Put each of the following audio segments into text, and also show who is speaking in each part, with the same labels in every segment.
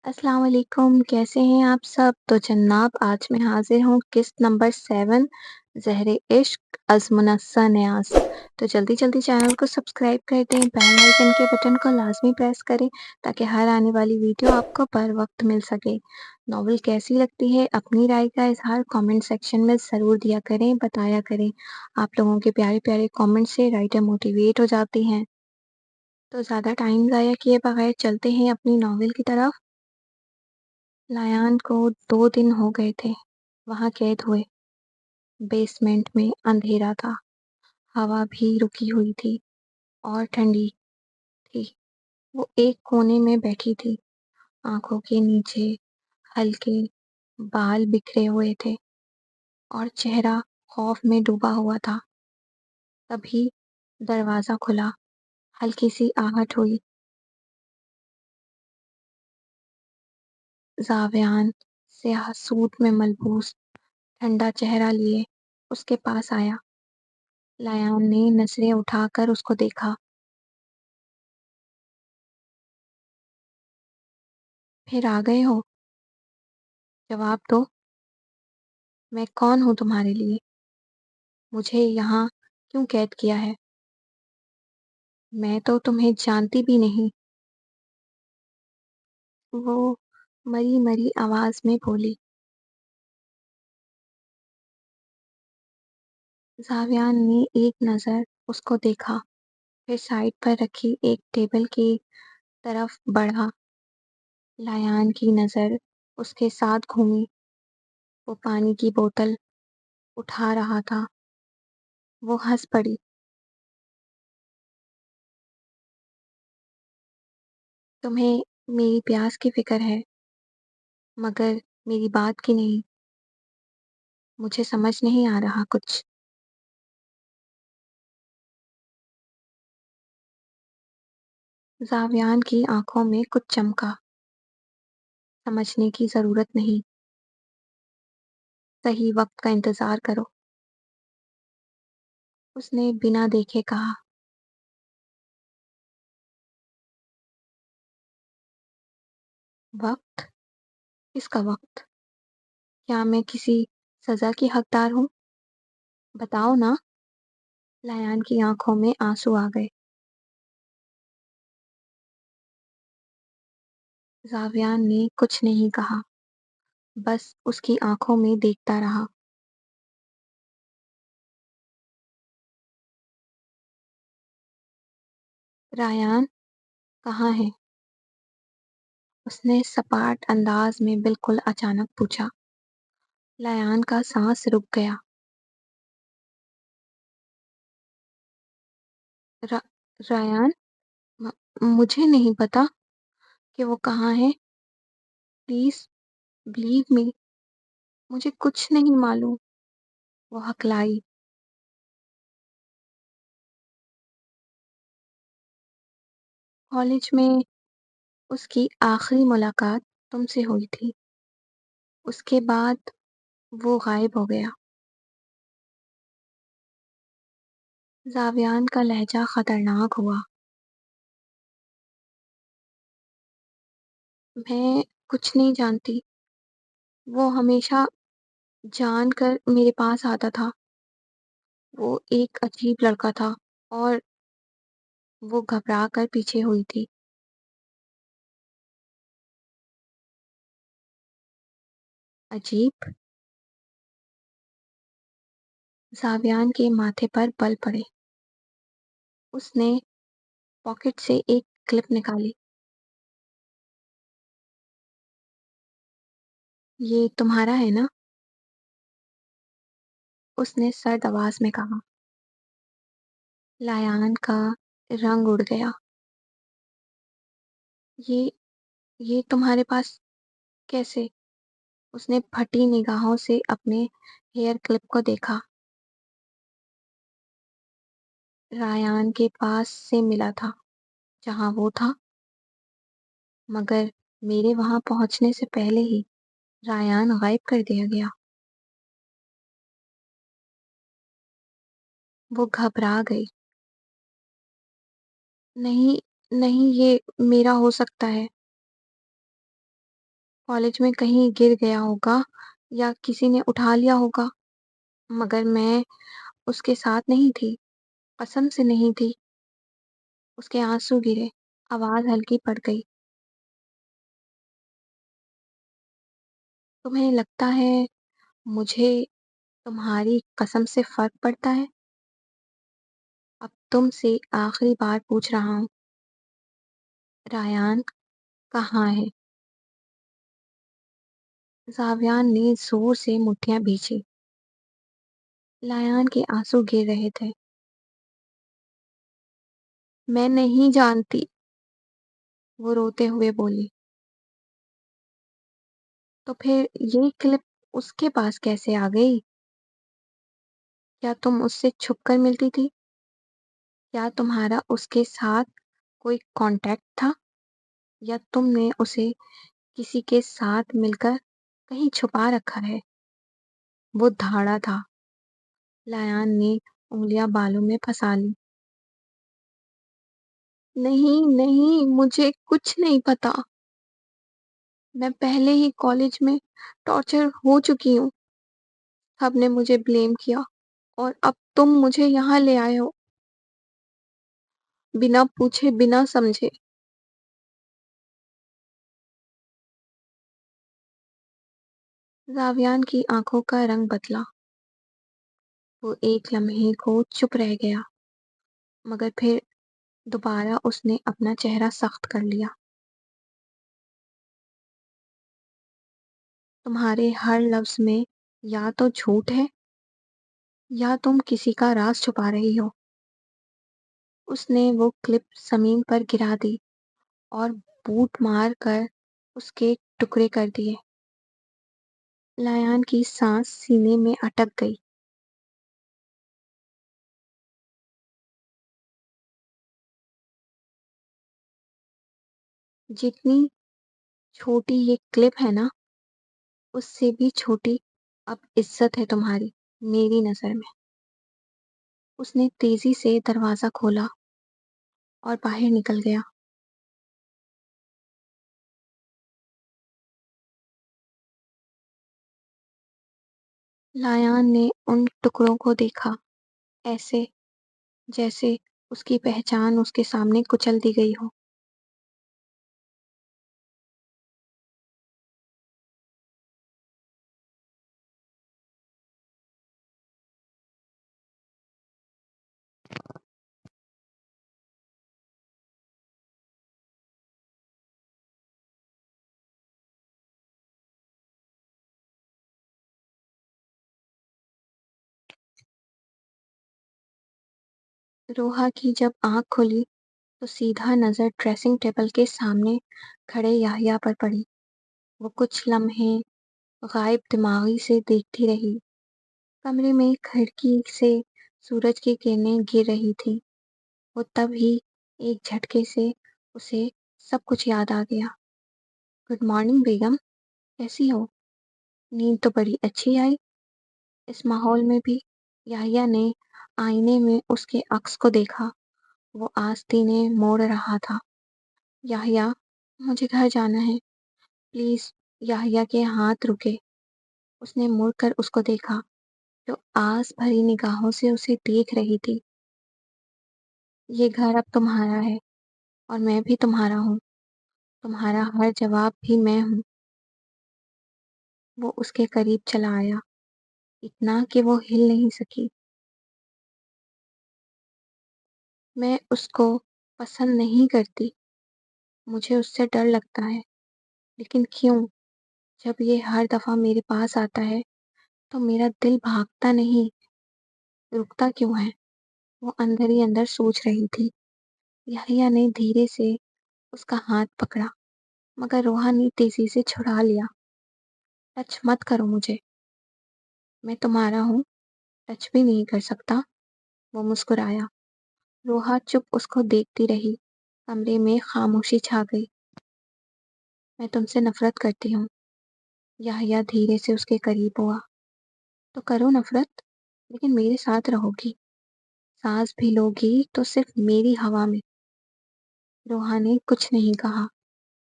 Speaker 1: अस्सलाम वालेकुम, कैसे हैं आप सब? तो जनाब आज मैं हाज़िर हूँ किस्त नंबर 7 ज़हरे इश्क अज़मुन्नसा न्याज़। तो जल्दी-जल्दी चैनल को सब्सक्राइब कर दें, बेल आइकन के बटन को लाज़मी प्रेस करें ताकि हर आने वाली वीडियो आपको बर वक़्त मिल सके। नॉवेल कैसी लगती है अपनी राय का इज़हार कमेंट सेक्शन में ज़रूर दिया करें, बताया करें। आप लोगों के प्यारे-प्यारे कमेंट से राइटर मोटिवेट हो जाती हैं। तो ज़्यादा टाइम ज़ाया किए बगैर चलते हैं अपनी नॉवेल की तरफ। लायन को 2 दिन हो गए थे वहाँ कैद हुए। बेसमेंट में अंधेरा था, हवा भी रुकी हुई थी और ठंडी थी। वो एक कोने में बैठी थी, आंखों के नीचे हल्के बाल बिखरे हुए थे और चेहरा खौफ में डूबा हुआ था। तभी दरवाज़ा खुला, हल्की सी आहट हुई। ज़ावियान स्याह सूट में मलबूस ठंडा चेहरा लिए उसके पास आया। लायन ने नजरें उठाकर उसको देखा। फिर आ गए हो? जवाब दो। मैं कौन हूँ तुम्हारे लिए? मुझे यहाँ क्यों कैद किया है? मैं तो तुम्हें जानती भी नहीं। वो मरी-मरी आवाज में बोली। ज़ावियान ने एक नज़र उसको देखा, फिर साइड पर रखी एक टेबल की तरफ बढ़ा। लायन की नज़र उसके साथ घूमी। वो पानी की बोतल उठा रहा था। वो हंस पड़ी। तुम्हें मेरी प्यास की फिक्र है, मगर मेरी बात की नहीं। मुझे समझ नहीं आ रहा कुछ। ज़ावियान की आंखों में कुछ चमका। समझने की ज़रूरत नहीं, सही वक़्त का इंतज़ार करो। उसने बिना देखे कहा। वक़्त? किसका वक़्त? क्या मैं किसी सज़ा की हकदार हूँ? बताओ ना। लायन की आंखों में आंसू आ गए। ज़ावियान ने कुछ नहीं कहा, बस उसकी आंखों में देखता रहा। रायान कहाँ है? उसने सपाट अंदाज में बिल्कुल अचानक पूछा। लायन का सांस रुक गया। रा, रायान? म- मुझे नहीं पता कि वो कहाँ है। प्लीज बिलीव मी, मुझे कुछ नहीं मालूम। वो हकलाई। कॉलेज में उसकी आखिरी मुलाकात तुमसे हुई थी। उसके बाद वो गायब हो गया। जावियान का लहजा खतरनाक हुआ। मैं कुछ नहीं जानती। वो हमेशा जानकर मेरे पास आता था। वो एक अजीब लड़का था और वो घबरा कर पीछे हुई थी। अजीब? जावियान के माथे पर बल पड़े। उसने पॉकेट से एक क्लिप निकाली। ये तुम्हारा है ना? उसने सर्द आवाज में कहा। लायन का रंग उड़ गया। ये ये तुम्हारे पास कैसे? उसने फटी निगाहों से अपने हेयर क्लिप को देखा। रायान के पास से मिला था, जहां वो था, मगर मेरे वहां पहुंचने से पहले ही रायान गायब कर दिया गया। वो घबरा गई। नहीं, नहीं, ये मेरा हो सकता है। कॉलेज में कहीं गिर गया होगा या किसी ने उठा लिया होगा, मगर मैं उसके साथ नहीं थी, कसम से नहीं थी। उसके आंसू गिरे, आवाज़ हल्की पड़ गई। तुम्हें लगता है मुझे तुम्हारी कसम से फ़र्क पड़ता है? अब तुमसे आखिरी बार पूछ रहा हूँ, रायान कहाँ है? ज़ावियान ने ज़ोर से मुट्ठियाँ भींची। लायान के आंसू गिर रहे थे। मैं नहीं जानती, वो रोते हुए बोली। तो फिर ये क्लिप उसके पास कैसे आ गई? क्या तुम उससे छुपकर मिलती थी? क्या तुम्हारा उसके साथ कोई कॉन्टैक्ट था? या तुमने उसे किसी के साथ मिलकर कहीं छुपा रखा है? वो धाड़ा था। लायान ने उंगलियां बालों में फंसा ली। नहीं, नहीं, मुझे कुछ नहीं पता। मैं पहले ही कॉलेज में टॉर्चर हो चुकी हूँ। सबने मुझे ब्लेम किया और अब तुम मुझे यहाँ ले आए हो, बिना पूछे, बिना समझे। रावियान की आंखों का रंग बदला। वो एक लम्हे को चुप रह गया, मगर फिर दोबारा उसने अपना चेहरा सख्त कर लिया। तुम्हारे हर लफ्ज में या तो झूठ है या तुम किसी का राज छुपा रही हो। उसने वो क्लिप जमीन पर गिरा दी और बूट मार कर उसके टुकड़े कर दिए। लायान की सांस सीने में अटक गई। जितनी छोटी ये क्लिप है ना, उससे भी छोटी अब इज्जत है तुम्हारी मेरी नजर में। उसने तेजी से दरवाजा खोला और बाहर निकल गया। लायान ने उन टुकड़ों को देखा, ऐसे जैसे उसकी पहचान उसके सामने कुचल दी गई हो। रोहा की जब आंख खुली तो सीधा नजर ड्रेसिंग टेबल के सामने खड़े याहिया पर पड़ी। वो कुछ लम्हे गायब दिमागी से देखती रही। कमरे में खिड़की से सूरज की किरणें गिर रही थी। वो तभी एक झटके से उसे सब कुछ याद आ गया। गुड मॉर्निंग बेगम, कैसी हो? नींद तो बड़ी अच्छी आई। इस माहौल में भी याहिया ने आईने में उसके अक्स को देखा। वो आस्तीने मोड़ रहा था। याहिया, मुझे घर जाना है, प्लीज। याहिया के हाथ रुके। उसने मुड़कर उसको देखा, जो आस भरी निगाहों से उसे देख रही थी। ये घर अब तुम्हारा है और मैं भी तुम्हारा हूँ। तुम्हारा हर जवाब भी मैं हूँ। वो उसके करीब चला आया, इतना कि वो हिल नहीं सकी। मैं उसको पसंद नहीं करती, मुझे उससे डर लगता है। लेकिन क्यों? जब ये हर दफा मेरे पास आता है तो मेरा दिल भागता नहीं, रुकता क्यों है? वो अंदर ही अंदर सोच रही थी। याहिया ने धीरे से उसका हाथ पकड़ा, मगर रोहा ने तेजी से छुड़ा लिया। टच मत करो मुझे, मैं तुम्हारा हूँ, टच भी नहीं कर सकता। वो मुस्कुराया। रोहा चुप उसको देखती रही। कमरे में खामोशी छा गई। मैं तुमसे नफरत करती हूँ। याहिया धीरे से उसके करीब हुआ। तो करो नफरत, लेकिन मेरे साथ रहोगी। सांस भी लोगी तो सिर्फ मेरी हवा में। रोहा ने कुछ नहीं कहा,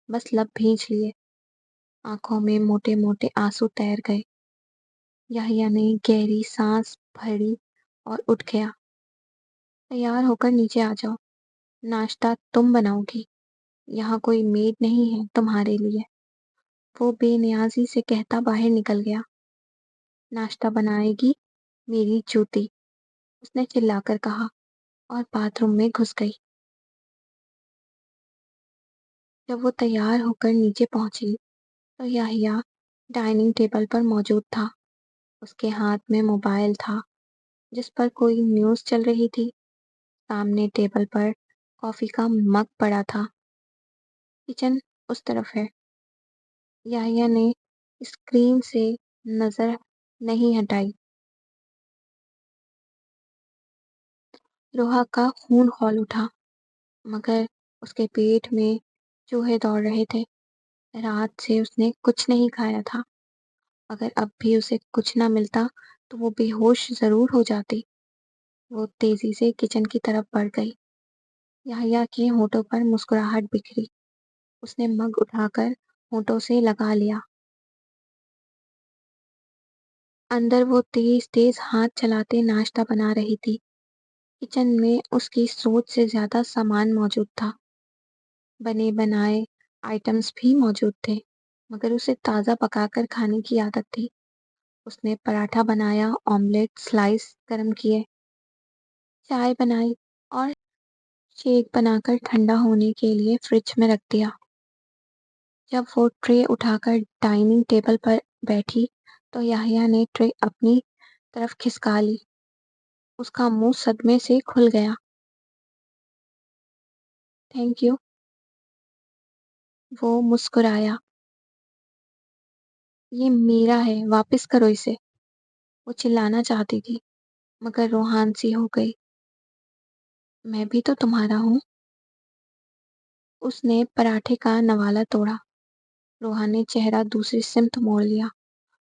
Speaker 1: बस लब भींच लिए। आंखों में मोटे मोटे आंसू तैर गए। याहिया ने गहरी सांस भरी और उठ गया। तैयार होकर नीचे आ जाओ, नाश्ता तुम बनाओगी, यहाँ कोई मेड नहीं है तुम्हारे लिए। वो बेनियाजी से कहता बाहर निकल गया। नाश्ता बनाएगी मेरी जूती, उसने चिल्लाकर कहा और बाथरूम में घुस गई। जब वो तैयार होकर नीचे पहुंची तो याहिया डाइनिंग टेबल पर मौजूद था। उसके हाथ में मोबाइल था जिस पर कोई न्यूज़ चल रही थी। सामने टेबल पर कॉफी का मग पड़ा था। किचन उस तरफ है। याहिया ने स्क्रीन से नजर नहीं हटाई। रोहा का खून खौल उठा, मगर उसके पेट में चूहे दौड़ रहे थे। रात से उसने कुछ नहीं खाया था। अगर अब भी उसे कुछ ना मिलता तो वो बेहोश जरूर हो जाती। वो तेजी से किचन की तरफ बढ़ गई। याहिया के होठों पर मुस्कुराहट बिखरी। उसने मग उठाकर होठों से लगा लिया। अंदर वो तेज तेज हाथ चलाते नाश्ता बना रही थी। किचन में उसकी सोच से ज्यादा सामान मौजूद था। बने बनाए आइटम्स भी मौजूद थे, मगर उसे ताज़ा पकाकर खाने की आदत थी। उसने पराठा बनाया, ऑमलेट स्लाइस गर्म किए, चाय बनाई और शेक बनाकर ठंडा होने के लिए फ्रिज में रख दिया। जब वो ट्रे उठाकर डाइनिंग टेबल पर बैठी तो याहिया ने ट्रे अपनी तरफ खिसका ली। उसका मुंह सदमे से खुल गया। थैंक यू, वो मुस्कुराया। ये मेरा है, वापस करो इसे। वो चिल्लाना चाहती थी, मगर रूहान सी हो गई। मैं भी तो तुम्हारा हूँ। उसने पराठे का नवाला तोड़ा। रूहान ने चेहरा दूसरी सिमत मोड़ लिया।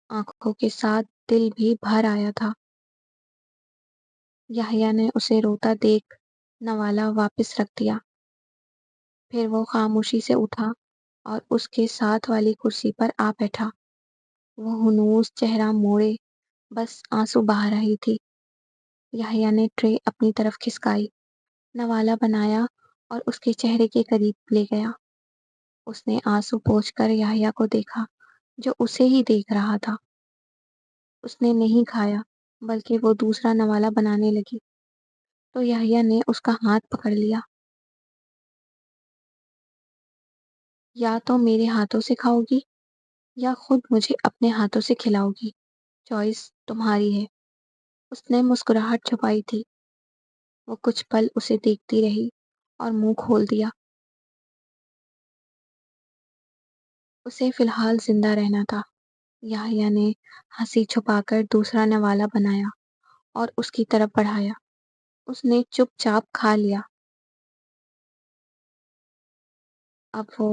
Speaker 1: आंखों के साथ दिल भी भर आया था। याहिया ने उसे रोता देख नवाला वापस रख दिया। फिर वो खामोशी से उठा और उसके साथ वाली कुर्सी पर आ बैठा। वो हुनूस चेहरा मोड़े बस आंसू बहा रही थी। याहिया ने ट्रे अपनी तरफ खिसकाई, नवाला बनाया और उसके चेहरे के करीब ले गया। उसने आंसू पोंछकर याहिया को देखा, जो उसे ही देख रहा था। उसने नहीं खाया, बल्कि वो दूसरा नवाला बनाने लगी तो याहिया ने उसका हाथ पकड़ लिया। या तो मेरे हाथों से खाओगी या खुद मुझे अपने हाथों से खिलाओगी, चॉइस तुम्हारी है। उसने मुस्कुराहट छुपाई थी। वो कुछ पल उसे देखती रही और मुंह खोल दिया। उसे फिलहाल जिंदा रहना था। याहिया ने हंसी छुपाकर दूसरा नवाला बनाया और उसकी तरफ बढ़ाया। उसने चुपचाप खा लिया। अब वो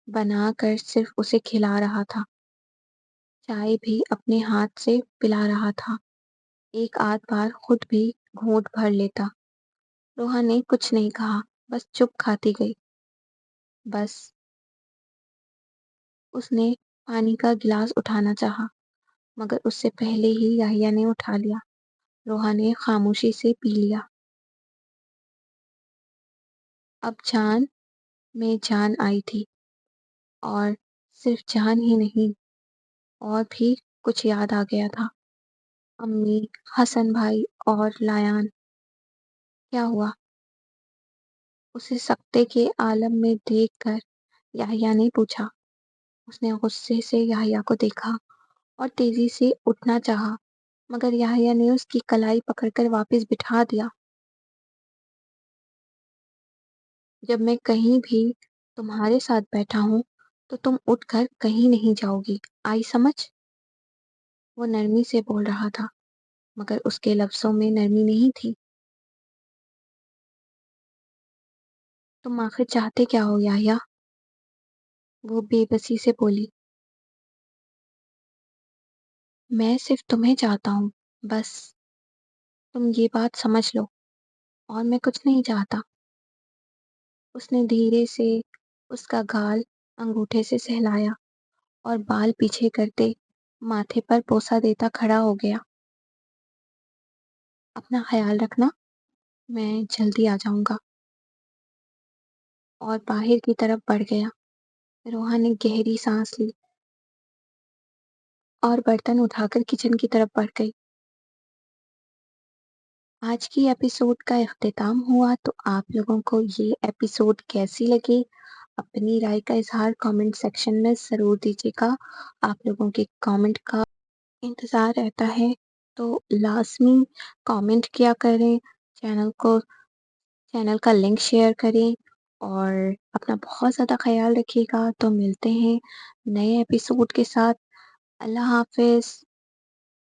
Speaker 1: बनाकर सिर्फ उसे खिला रहा था। चाय भी अपने हाथ से पिला रहा था। एक आध बार खुद भी घूंट भर लेता। रोहा ने कुछ नहीं कहा, बस चुप खाती गई। बस उसने पानी का गिलास उठाना चाहा, मगर उससे पहले ही याहिया ने उठा लिया। रोहा ने खामोशी से पी लिया। अब जान में जान आई थी, और सिर्फ जान ही नहीं, और भी कुछ याद आ गया था। अम्मी, हसन भाई और लायान। क्या हुआ? उसे सकते के आलम में देखकर याहिया ने पूछा। उसने गुस्से से याहिया को देखा और तेजी से उठना चाहा, मगर याहिया ने उसकी कलाई पकड़कर वापस बिठा दिया। जब मैं कहीं भी तुम्हारे साथ बैठा हूं तो तुम उठकर कहीं नहीं जाओगी, आई समझ? वो नरमी से बोल रहा था, मगर उसके लफ्जों में नरमी नहीं थी। तुम आखिर चाहते क्या हो याहिया? वो बेबसी से बोली। मैं सिर्फ तुम्हें चाहता हूँ, बस। तुम ये बात समझ लो, और मैं कुछ नहीं चाहता। उसने धीरे से उसका गाल अंगूठे से सहलाया اور بال پیچھے کرتے ماتھے پر بوسہ دیتا کھڑا ہو گیا۔ اپنا خیال رکھنا، میں جلدی آ جاؤں گا۔ اور باہر کی طرف بڑھ گیا۔ روحان نے گہری سانس لی اور برتن اٹھا کر کچن کی طرف بڑھ گئی۔ آج کی ایپیسوڈ کا اختتام ہوا، تو آپ لوگوں کو یہ ایپیسوڈ کیسی لگی اپنی رائے کا اظہار کامنٹ سیکشن میں ضرور دیجیے گا۔ آپ لوگوں کے کامنٹ کا انتظار رہتا ہے، تو لازمی کامنٹ کیا کریں، چینل کا لنک شیئر کریں اور اپنا بہت زیادہ خیال رکھیے گا۔ تو ملتے ہیں نئے ایپیسوڈ کے ساتھ۔ اللہ حافظ۔